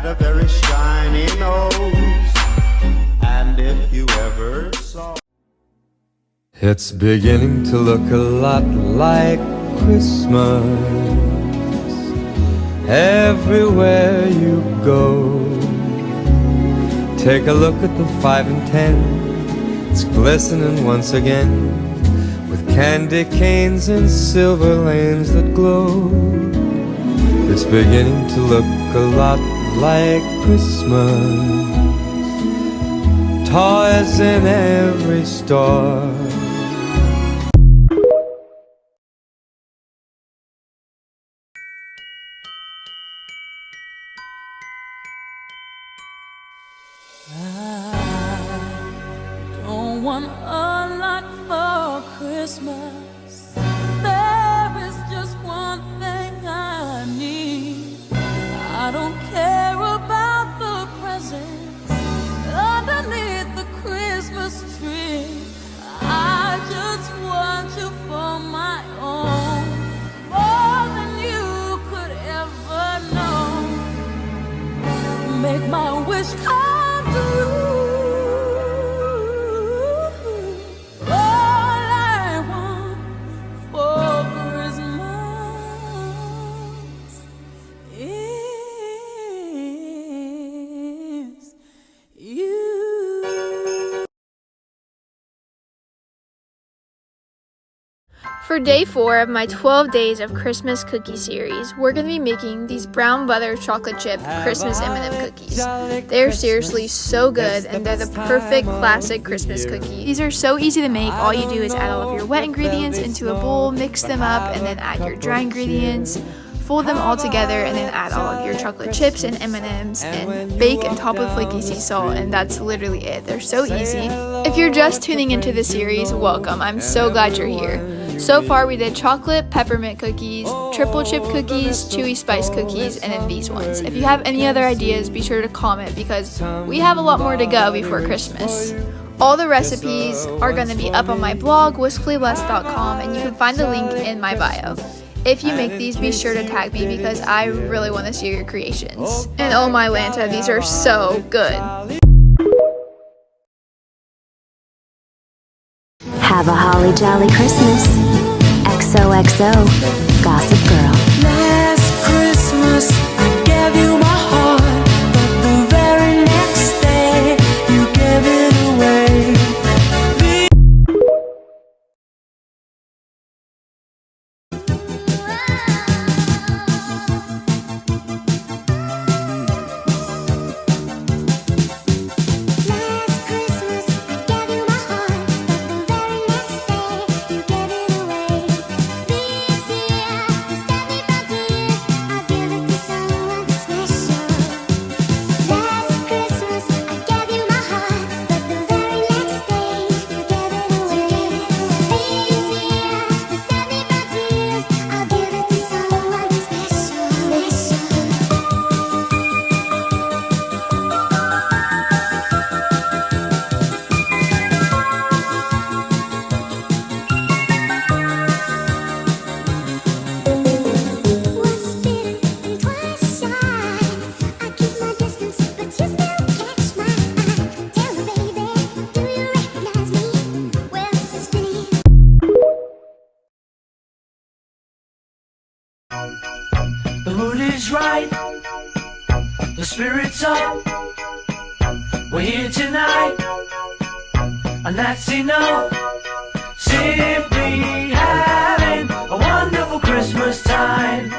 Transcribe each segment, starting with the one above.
had a very shiny nose. And if you ever saw, it's beginning to look a lot like Christmas everywhere you go. Take a look at the 5 and 10. It's glistening once again with candy canes and silver lanes that glow. It's beginning to look a lot like Christmas. Toys in every store. Don't want a lot for Christmas. There is just one thing I need. I don't care about the presents underneath the Christmas tree. I just want you for my own, more than you could ever know. Make my wish come true. For day 4 of my 12 days of Christmas cookie series, we're going to be making these brown butter chocolate chip Christmas M&M cookies. They're seriously so good, and they're the perfect classic Christmas cookie. These are so easy to make. All you do is add all of your wet ingredients into a bowl, mix them up, and then add your dry ingredients. Fold them all together and then add all of your chocolate chips and M&Ms and bake and top with flaky sea salt, and that's literally it. They're so easy. If you're just tuning into the series, welcome. I'm so glad you're here. So far we did chocolate peppermint cookies, triple chip cookies, chewy spice cookies, and then these ones. If you have any other ideas, be sure to comment because we have a lot more to go before Christmas. All the recipes are going to be up on my blog, whiskfullyblessed.com, and you can find the link in my bio. If you make these, be sure to tag me because I really want to see your creations. And oh my Lanta, these are so good. Have a holly jolly Christmas. XOXO, Gossip Girl. Last Christmas, I gave you my heart, but the very next day, you gave it away. The mood is right, the spirit's up. We're here tonight, and that's enough. Simply having a wonderful Christmas time.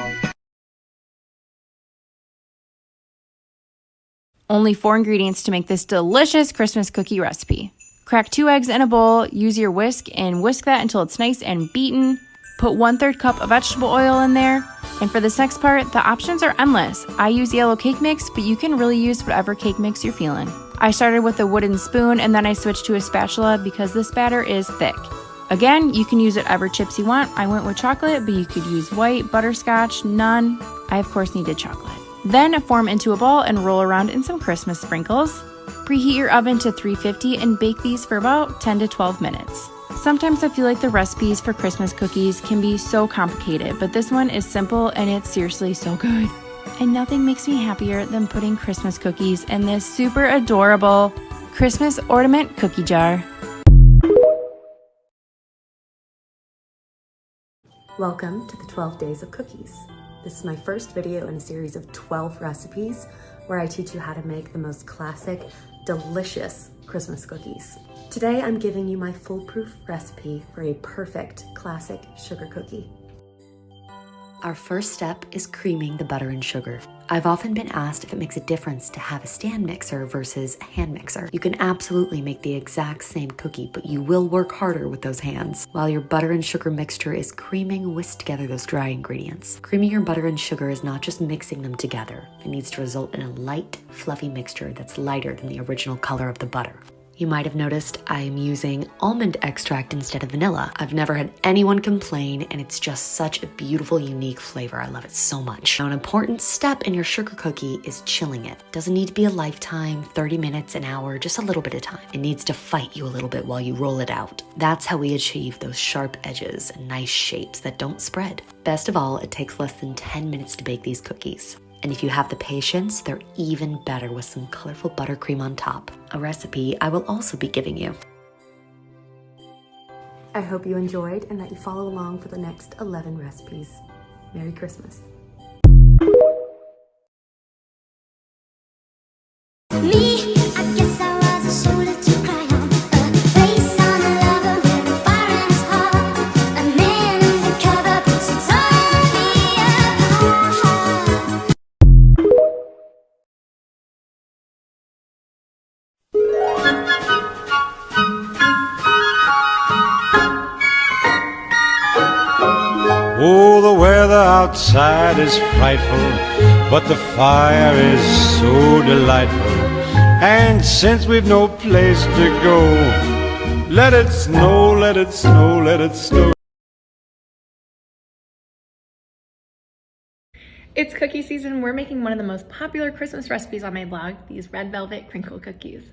Only 4 ingredients to make this delicious Christmas cookie recipe. Crack 2 eggs in a bowl, use your whisk and whisk that until it's nice and beaten. Put 1/3 cup of vegetable oil in there. And for this next part, the options are endless. I use yellow cake mix, but you can really use whatever cake mix you're feeling. I started with a wooden spoon and then I switched to a spatula because this batter is thick. Again, you can use whatever chips you want. I went with chocolate, but you could use white, butterscotch, none. I of course needed chocolate. Then form into a ball and roll around in some Christmas sprinkles. Preheat your oven to 350 and bake these for about 10 to 12 minutes. Sometimes I feel like the recipes for Christmas cookies can be so complicated, but this one is simple and it's seriously so good. And nothing makes me happier than putting Christmas cookies in this super adorable Christmas ornament cookie jar. Welcome to the 12 Days of Cookies. This is my first video in a series of 12 recipes where I teach you how to make the most classic, delicious Christmas cookies. Today I'm giving you my foolproof recipe for a perfect classic sugar cookie. Our first step is creaming the butter and sugar. I've often been asked if it makes a difference to have a stand mixer versus a hand mixer. You can absolutely make the exact same cookie, but you will work harder with those hands. While your butter and sugar mixture is creaming, whisk together those dry ingredients. Creaming your butter and sugar is not just mixing them together. It needs to result in a light, fluffy mixture that's lighter than the original color of the butter. You might have noticed I'm using almond extract instead of vanilla. I've never had anyone complain, and it's just such a beautiful, unique flavor. I love it so much. Now, an important step in your sugar cookie is chilling it. Doesn't need to be a lifetime, 30 minutes, an hour, just a little bit of time. It needs to fight you a little bit while you roll it out. That's how we achieve those sharp edges and nice shapes that don't spread. Best of all, it takes less than 10 minutes to bake these cookies. And if you have the patience, they're even better with some colorful buttercream on top, a recipe I will also be giving you. I hope you enjoyed and that you follow along for the next 11 recipes. Merry Christmas. Me, I guess I was a shoulder to cry on, a face on a lover with a fire in his heart, a man undercover puts it on me apart. Oh, the weather outside is frightful, but the fire is so delightful. And since we've no place to go, let it snow, let it snow, let it snow. It's cookie season. We're making one of the most popular Christmas recipes on my blog, these red velvet crinkle cookies.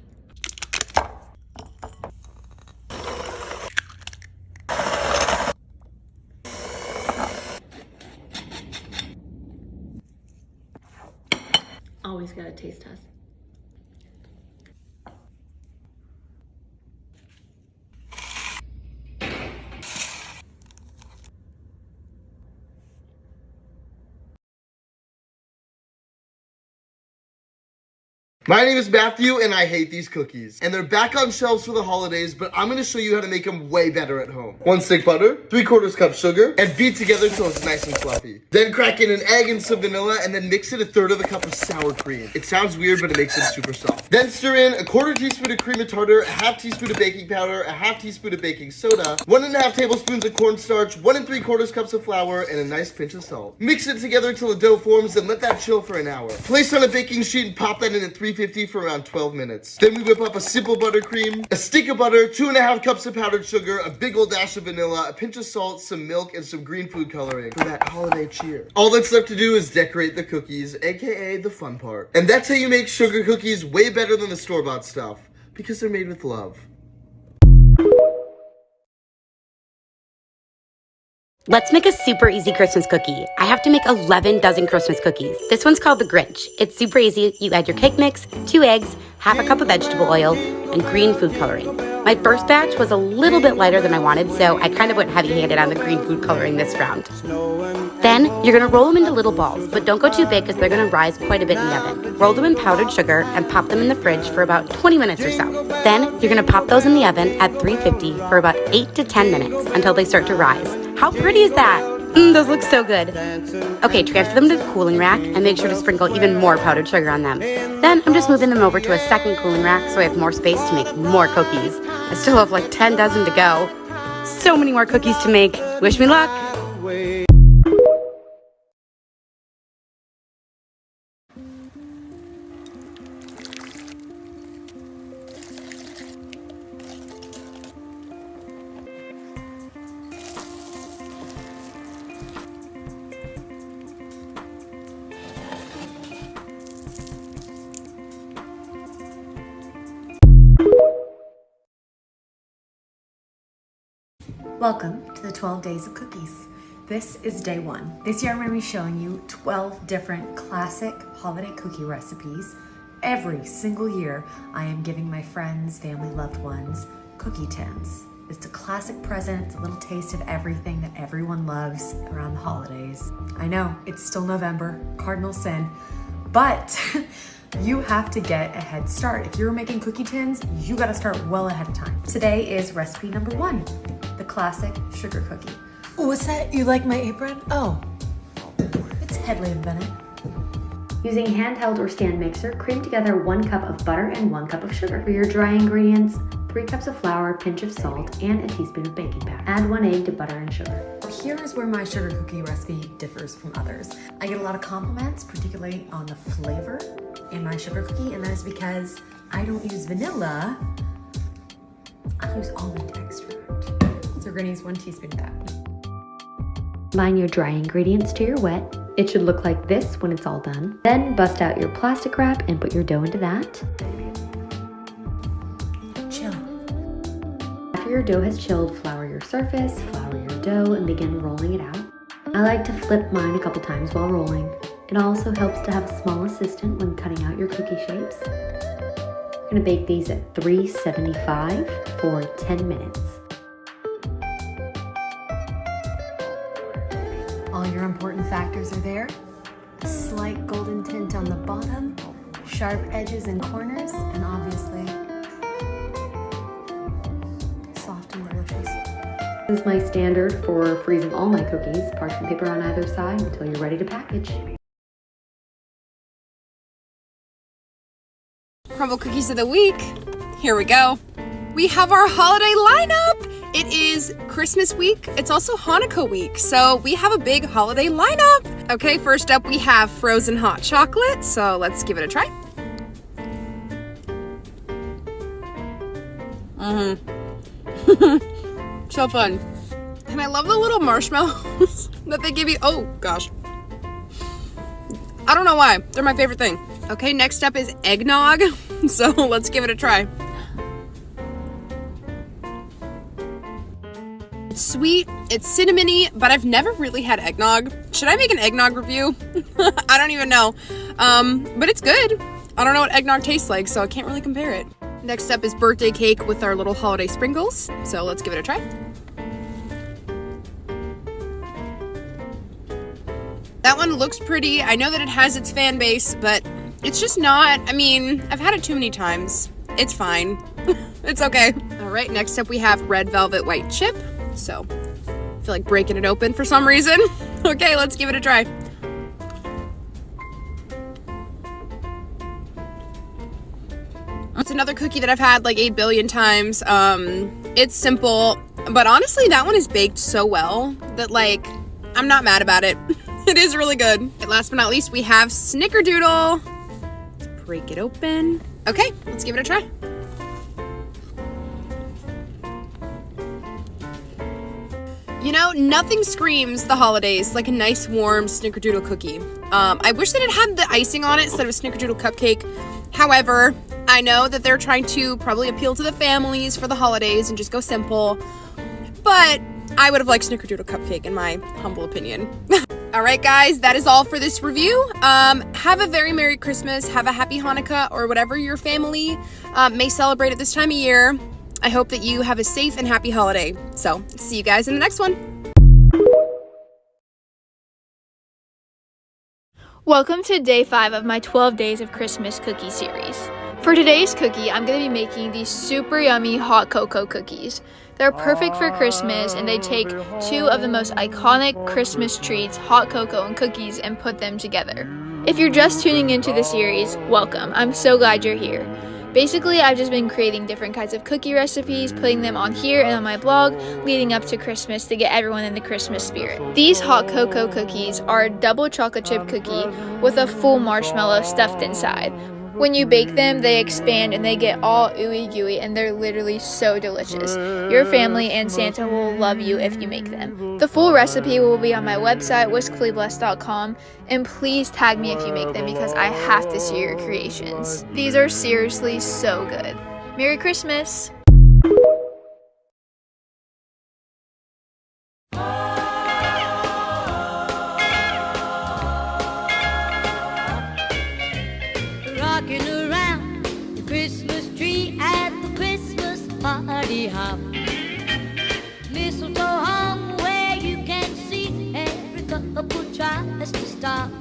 Always got a taste test. My name is Matthew, and I hate these cookies. And they're back on shelves for the holidays, but I'm gonna show you how to make them way better at home. 1 stick butter, 3/4 cup sugar, and beat together till it's nice and fluffy. Then crack in an egg and some vanilla, and then mix in 1/3 cup of sour cream. It sounds weird, but it makes it super soft. Then stir in 1/4 teaspoon of cream of tartar, 1/2 teaspoon of baking powder, 1/2 teaspoon of baking soda, 1½ tablespoons of cornstarch, 1 3/4 cups of flour, and a nice pinch of salt. Mix it together till the dough forms, and let that chill for an hour. Place on a baking sheet and pop that in at 350 for around 12 minutes. Then we whip up a simple buttercream, a stick of butter, 2½ cups of powdered sugar, a big old dash of vanilla, a pinch of salt, some milk, and some green food coloring for that holiday cheer. All that's left to do is decorate the cookies, aka the fun part. And that's how you make sugar cookies way better than the store-bought stuff, because they're made with love. Let's make a super easy Christmas cookie. I have to make 11 dozen Christmas cookies. This one's called the Grinch. It's super easy. You add your cake mix, 2 eggs, 1/2 cup of vegetable oil, and green food coloring. My first batch was a little bit lighter than I wanted, so I kind of went heavy-handed on the green food coloring this round. Then you're gonna roll them into little balls, but don't go too big because they're gonna rise quite a bit in the oven. Roll them in powdered sugar and pop them in the fridge for about 20 minutes or so. Then you're gonna pop those in the oven at 350 for about 8 to 10 minutes until they start to rise. How pretty is that? Those look so good. Okay, transfer them to the cooling rack and make sure to sprinkle even more powdered sugar on them. Then I'm just moving them over to a second cooling rack so I have more space to make more cookies. I still have like 10 dozen to go. So many more cookies to make. Wish me luck. Welcome to the 12 Days of Cookies. This is day one. This year I'm going to be showing you 12 different classic holiday cookie recipes. Every single year I am giving my friends, family, loved ones cookie tins. It's a classic present, it's a little taste of everything that everyone loves around the holidays. I know, it's still November, cardinal sin, but you have to get a head start. If you're making cookie tins, you gotta start well ahead of time. Today is recipe number 1, the classic sugar cookie. Oh, what's that? You like my apron? Oh, it's Headley & Bennett. Using handheld or stand mixer, cream together 1 cup of butter and 1 cup of sugar. For your dry ingredients, 3 cups of flour, pinch of salt, and a teaspoon of baking powder. Add 1 egg to butter and sugar. Here is where my sugar cookie recipe differs from others. I get a lot of compliments, particularly on the flavor in my sugar cookie, and that is because I don't use vanilla, I use almond extract. So we're gonna use 1 teaspoon of that. Combine your dry ingredients to your wet. It should look like this when it's all done. Then bust out your plastic wrap and put your dough into that. Chill. After your dough has chilled, flour your surface, flour your dough, and begin rolling it out. I like to flip mine a couple times while rolling. It also helps to have a small assistant when cutting out your cookie shapes. We're gonna bake these at 375 for 10 minutes. All your important factors are there. A slight golden tint on the bottom, sharp edges and corners, and obviously soft and delicious. This is my standard for freezing all my cookies. Parchment paper on either side until you're ready to package. Crumble cookies of the week. Here we go. We have our holiday lineup. It is Christmas week. It's also Hanukkah week, so we have a big holiday lineup. Okay, first up we have frozen hot chocolate, so let's give it a try. So fun. And I love the little marshmallows that they give you. Oh gosh. I don't know why. They're my favorite thing. Okay, next up is eggnog, so let's give it a try. It's sweet, it's cinnamony, but I've never really had eggnog. Should I make an eggnog review? I don't even know. But it's good. I don't know what eggnog tastes like, so I can't really compare it. Next up is birthday cake with our little holiday sprinkles, so let's give it a try. That one looks pretty. I know that it has its fan base, but it's just not, I mean, I've had it too many times. It's fine. It's okay. All right, next up we have red velvet white chip. So, I feel like breaking it open for some reason. Okay, let's give it a try. It's another cookie that I've had like 8 billion times. It's simple, but honestly, that one is baked so well that like, I'm not mad about it. It is really good. And last but not least, we have Snickerdoodle. Let's break it open. Okay, let's give it a try. You know, nothing screams the holidays like a nice warm Snickerdoodle cookie. I wish that it had the icing on it instead of a Snickerdoodle cupcake. However, I know that they're trying to probably appeal to the families for the holidays and just go simple. But I would have liked Snickerdoodle cupcake in my humble opinion. All right, guys, that is all for this review. Have a very Merry Christmas, have a Happy Hanukkah, or whatever your family may celebrate at this time of year. I hope that you have a safe and happy holiday. So, see you guys in the next one. Welcome to day 5 of my 12 days of Christmas cookie series. For today's cookie, I'm going to be making these super yummy hot cocoa cookies. They're perfect for Christmas, and they take 2 of the most iconic Christmas treats, hot cocoa and cookies, and put them together. If you're just tuning into the series, welcome. I'm so glad you're here. Basically, I've just been creating different kinds of cookie recipes, putting them on here and on my blog, leading up to Christmas to get everyone in the Christmas spirit. These hot cocoa cookies are a double chocolate chip cookie with a full marshmallow stuffed inside. When you bake them, they expand and they get all ooey gooey, and they're literally so delicious. Your family and Santa will love you if you make them. The full recipe will be on my website, whiskfullyblessed.com, and please tag me if you make them because I have to see your creations. These are seriously so good. Merry Christmas! Christmas tree at the Christmas party hop. Mistletoe hung where you can see every couple tries to stop.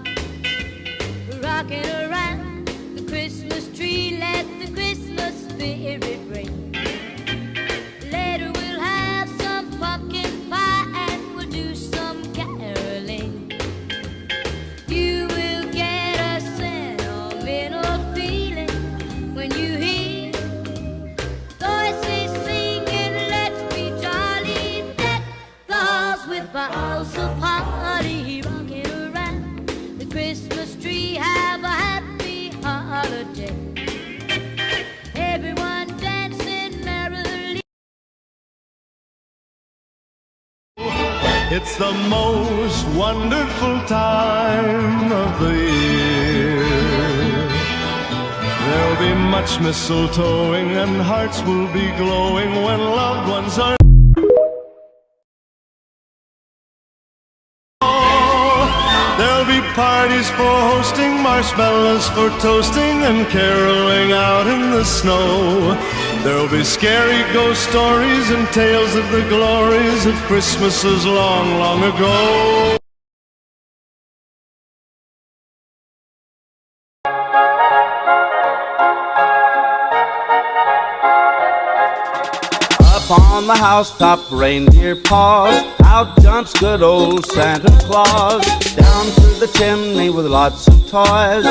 Rocking around the Christmas tree, let the Christmas spirit ring. Later we'll have some pumpkin pie and we'll do some caroling. You will get a sentimental feeling when you hear voices singing, let's be jolly, deck the halls with boughs of holly. Rocking around the Christmas tree, have a happy holiday. Everyone dancing merrily. It's the most wonderful time of the year. There'll be much mistletoeing and hearts will be glowing when loved ones are. There'll be parties for hosting, marshmallows for toasting, and caroling out in the snow. There'll be scary ghost stories and tales of the glories of Christmases long, long ago. Up on the housetop, reindeer paws. Out jumps good old Santa Claus. Down through the chimney with lots of toys.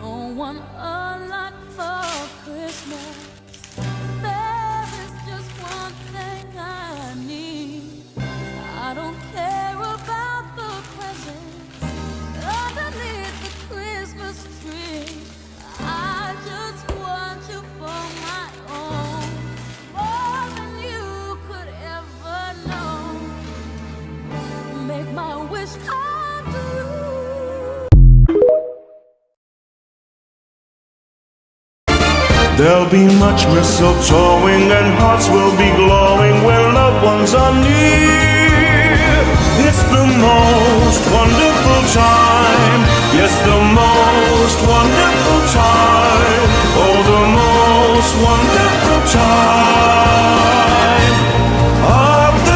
Don't want a lot for Christmas. There is just one thing I need. I don't care about the presents underneath the Christmas tree. I just want you for my own, more than you could ever know. Make my wish come true. There'll be much mistletoeing and hearts will be glowing when loved ones are near. It's the most wonderful time. Yes, the most wonderful time. Oh, the most wonderful time of the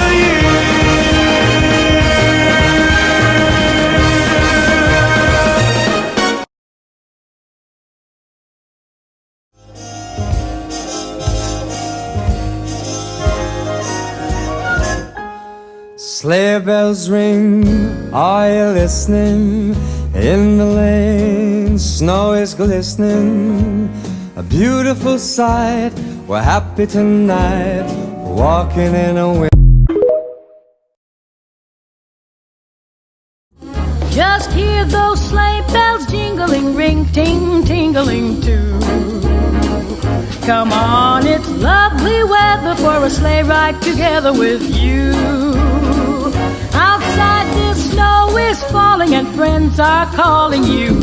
Sleigh bells ring, are you listening? In the lane, snow is glistening. A beautiful sight, we're happy tonight, walking in a wind. Just hear those sleigh bells jingling, ring, ting, tingling too. Come on, it's lovely weather for a sleigh ride together with you. Outside the snow is falling and friends are calling you.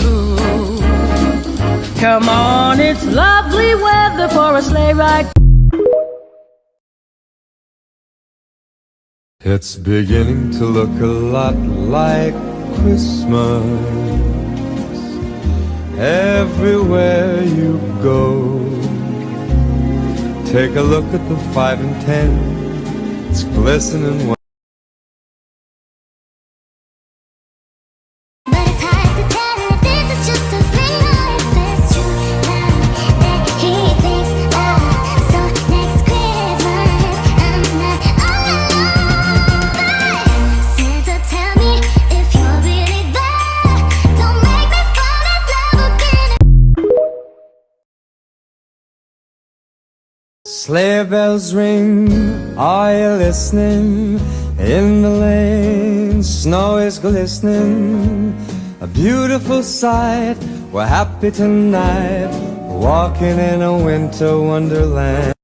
Come on, it's lovely weather for a sleigh ride. It's beginning to look a lot like Christmas everywhere you go. Take a look at the 5 and 10. It's glistening. Sleigh bells ring, are you listening? In the lane, snow is glistening. A beautiful sight, we're happy tonight, walking in a winter wonderland.